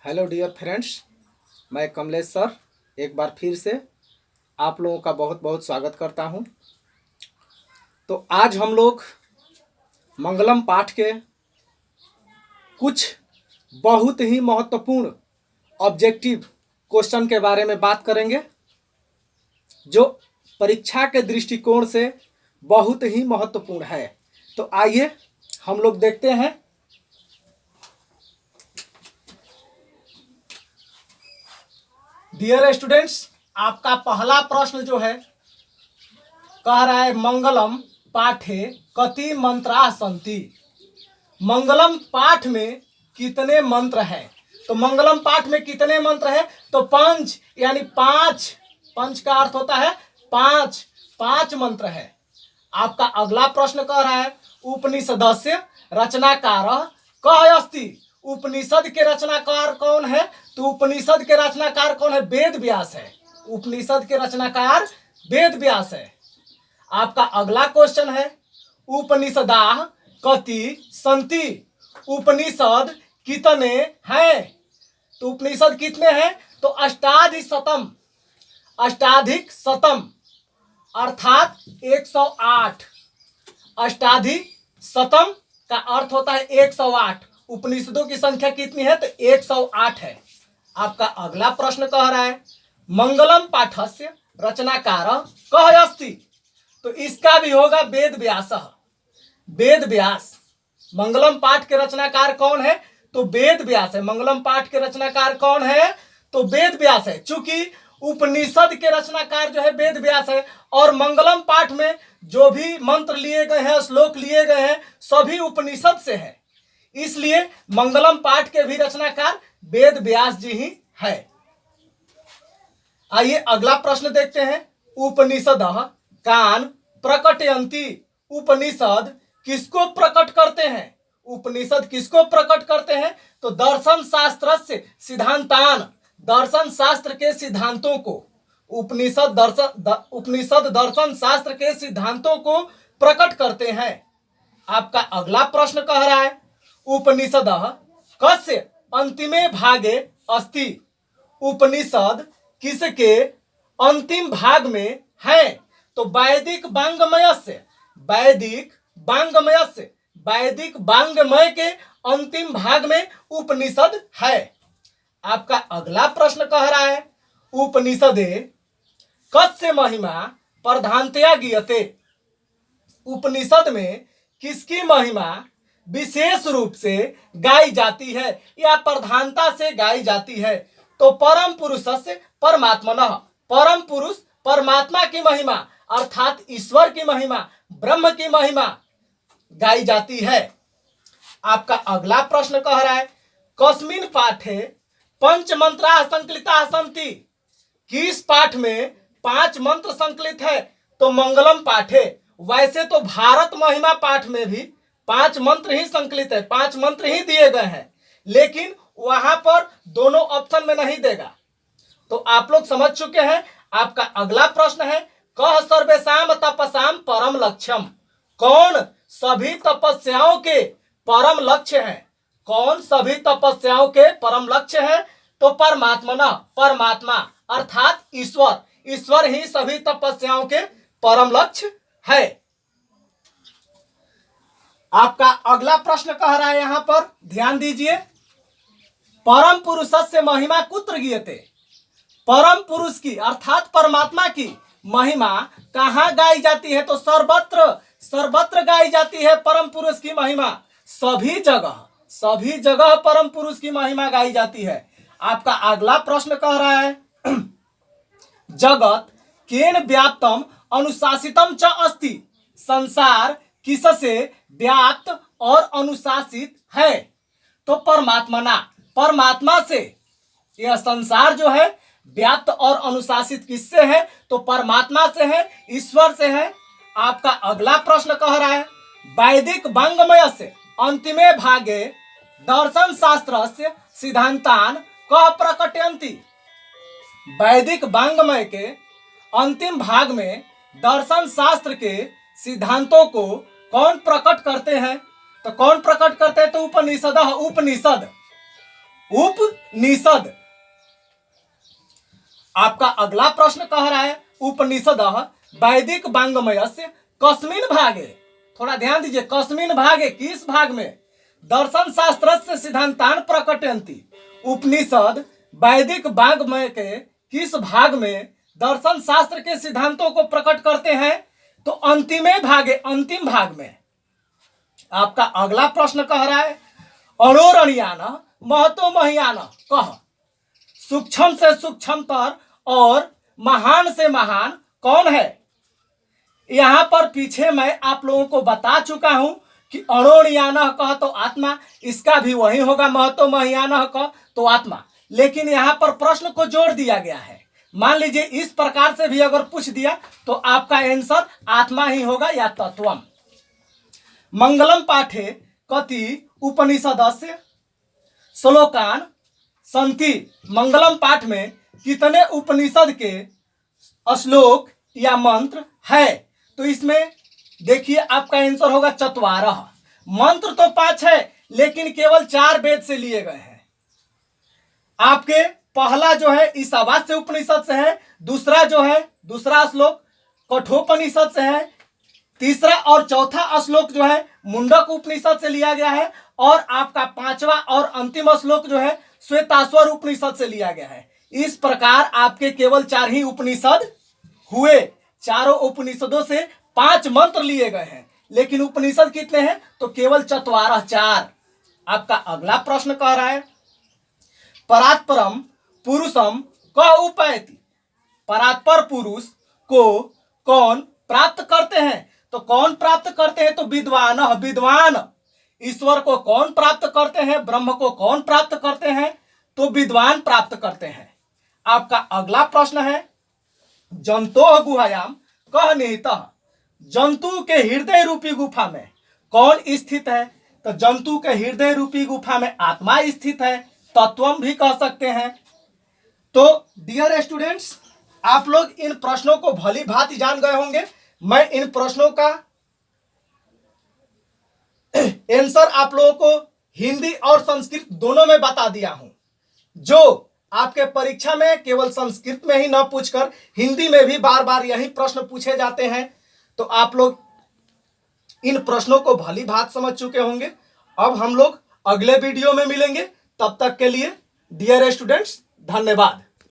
Hello dear friends, मैं Kamlesh sir एक बार फिर से आप लोगों का बहुत बहुत स्वागत करता हूं। तो आज हम लोग मंगलम पाठ के कुछ बहुत ही महत्वपूर्ण ऑब्जेक्टिव क्वेश्चन के बारे में बात करेंगे, जो परीक्षा के दृष्टिकोण से बहुत ही महत्वपूर्ण है। तो आइए हम लोग देखते हैं। डियर स्टूडेंट्स, आपका पहला प्रश्न जो है कह रहा है मंगलम पाठे कति मंत्रा सन्ति। मंगलम पाठ में कितने मंत्र हैं? तो मंगलम पाठ में कितने मंत्र हैं? तो पंच, यानी पांच। पंच का अर्थ होता है पांच, पांच मंत्र है। आपका अगला प्रश्न कह रहा है उपनिषदस्य रचनाकार कः अस्ति। उपनिषद के रचनाकार कौन है? तो उपनिषद के रचनाकार कौन है? वेद व्यास है। उपनिषद के रचनाकार वेद व्यास है। आपका अगला क्वेश्चन है उपनिषदाः कति सन्ति। उपनिषद कितने हैं? तो उपनिषद कितने हैं? तो अष्टाधिशतम, अष्टाधिक शतम अर्थात 108। अष्टाधिशतम का अर्थ होता है 108। उपनिषदों की संख्या कितनी है? तो 108 है। आपका अगला प्रश्न कह रहा है मंगलम पाठस्य रचनाकार कः अस्ति। तो इसका भी होगा वेद व्यास। वेद व्यास। मंगलम पाठ के रचनाकार कौन है? तो वेद व्यास है। मंगलम पाठ के रचनाकार कौन है? तो वेद व्यास है। चूंकि उपनिषद के रचनाकार जो है वेद व्यास है, और मंगलम पाठ में जो भी मंत्र लिए गए हैं, श्लोक लिए गए हैं, सभी उपनिषद से है, इसलिए मंगलम पाठ के भी रचनाकार वेद व्यास जी ही है। आइए अगला प्रश्न देखते हैं उपनिषदः कान प्रकटयन्ति। उपनिषद किसको प्रकट करते हैं? उपनिषद किसको प्रकट करते हैं? तो दर्शन शास्त्र से सिद्धांतान, दर्शन शास्त्र के सिद्धांतों को। उपनिषद दर्शन शास्त्र के सिद्धांतों को प्रकट करते हैं। आपका अगला प्रश्न कह रहा है उपनिषदः कस्य अंतिमे भागे अस्ति। उपनिषद किसके अंतिम भाग में है? तो वैदिक वांग्मय से, वैदिक वांग्मय से, वैदिक वांग्मय के अंतिम भाग में उपनिषद है। आपका अगला प्रश्न कह रहा है उपनिषदे कस्य महिमा प्रधानतया गीयते। उपनिषद में किसकी महिमा विशेष रूप से गाई जाती है या प्रधानता से गाई जाती है? तो परम पुरुषस्य परमात्मनः। परम पुरुष परमात्मा की महिमा अर्थात ईश्वर की महिमा, ब्रह्म की महिमा गाई जाती है। आपका अगला प्रश्न कह रहा है कस्मिन् पाठे पंच मंत्रा संकलिता सन्ति। किस पाठ में पांच मंत्र संकलित है? तो मंगलम पाठे। वैसे तो भारत महिमा पाठ में भी पांच मंत्र ही संकलित है, पांच मंत्र ही दिए गए हैं, लेकिन वहां पर दोनों ऑप्शन में नहीं देगा। तो आप लोग समझ चुके हैं। आपका अगला प्रश्न है कह सर्वेषाम तपसाम परम लक्ष्यम। कौन सभी तपस्याओं के परम लक्ष्य है? कौन सभी तपस्याओं के परम लक्ष्य है? तो परमात्मना, परमात्मा अर्थात ईश्वर। ईश्वर ही सभी तपस्याओं के परम लक्ष्य है। आपका अगला प्रश्न कह रहा है, यहां पर ध्यान दीजिए, परम पुरुषस्य महिमा कुत्र गीयते। परम पुरुष की अर्थात परमात्मा की महिमा कहां गाई जाती है? तो सर्वत्र, सर्वत्र गाई जाती है परम पुरुष की महिमा। सभी जगह, सभी जगह परम पुरुष की महिमा गाई जाती है। आपका अगला प्रश्न कह रहा है जगत केन व्याप्तम अनुशासितम च अस्ति। संसार किससे व्याप्त और अनुशासित है? तो परमात्मना, परमात्मा से यह संसार जो है व्याप्त और अनुशासित किससे है? तो परमात्मा से है, ईश्वर से है। आपका अगला प्रश्न कह रहा है वैदिक वांग्मय से अंतिमे भागे दर्शन शास्त्र से सिद्धांतान कः प्रकटयन्ति। वैदिक वांग्मय के अंतिम भाग में दर्शन शास्त्र के सिद्धांतों को कौन प्रकट करते हैं? तो कौन प्रकट करते हैं? तो उपनिषद। उपनिषद, उपनिषद। आपका अगला प्रश्न कह रहा है उपनिषदः वैदिक वाङ्मयस्य कस्मिन् भागे, थोड़ा ध्यान दीजिए, कस्मिन् भागे, किस भाग में, दर्शन शास्त्रस्य सिद्धांतान प्रकटयन्ति। उपनिषद वैदिक वाङ्मय के किस भाग में दर्शन शास्त्र के सिद्धांतों को प्रकट करते हैं? तो अंतिमे भागे, अंतिम भाग में। आपका अगला प्रश्न कह रहा है अणोरणीयान महतो महियान कह, सूक्ष्म से सूक्ष्मतर और महान से महान कौन है? यहां पर पीछे मैं आप लोगों को बता चुका हूं कि अणोरणीयान कह तो आत्मा, इसका भी वही होगा, महतो महियान कह तो आत्मा। लेकिन यहां पर प्रश्न को जोड़ दिया गया है। मान लीजिए इस प्रकार से भी अगर पूछ दिया तो आपका आंसर आत्मा ही होगा या तत्वम। मंगलम पाठे कति उपनिषदस्य श्लोकान सन्ति, मंगलम पाठ में कितने उपनिषद के श्लोक या मंत्र है? तो इसमें देखिए आपका आंसर होगा चत्वारः। मंत्र तो 5 है लेकिन केवल 4 वेद से लिए गए हैं। आपके पहला जो है ईशावास्य उपनिषद से है, दूसरा जो है दूसरा श्लोक कठोपनिषद से है, तीसरा और चौथा श्लोक जो है मुंडक उपनिषद से लिया गया है, और आपका 5वां और अंतिम श्लोक जो है श्वेताश्वर उपनिषद से लिया गया है। इस प्रकार आपके केवल 4 ही उपनिषद हुए। चारों उपनिषदों से 5 मंत्र लिए गए हैं, लेकिन उपनिषद कितने हैं? तो केवल चत्वारः, 4। आपका अगला प्रश्न कह रहा है परात्परम पुरुषम क उपैति, परात्पर पुरुष को कौन प्राप्त करते हैं? तो कौन प्राप्त करते हैं? तो विद्वान, विद्वान। ईश्वर को कौन प्राप्त करते हैं? ब्रह्म को कौन प्राप्त करते हैं? तो विद्वान प्राप्त करते हैं। आपका अगला प्रश्न है जंतोः गुहायाम कह निहितः, जंतु के हृदय रूपी गुफा में कौन स्थित है? तो जंतु के हृदय रूपी गुफा में आत्मा स्थित है, तत्वम भी कह सकते हैं। तो डियर स्टूडेंट्स, आप लोग इन प्रश्नों को भली भांति जान गए होंगे। मैं इन प्रश्नों का आंसर आप लोगों को हिंदी और संस्कृत दोनों में बता दिया हूं। जो आपके परीक्षा में केवल संस्कृत में ही न पूछकर हिंदी में भी बार बार यही प्रश्न पूछे जाते हैं, तो आप लोग इन प्रश्नों को भली भांति समझ चुके होंगे। अब हम लोग अगले वीडियो में मिलेंगे। तब तक के लिए डियर स्टूडेंट्स, धन्यवाद।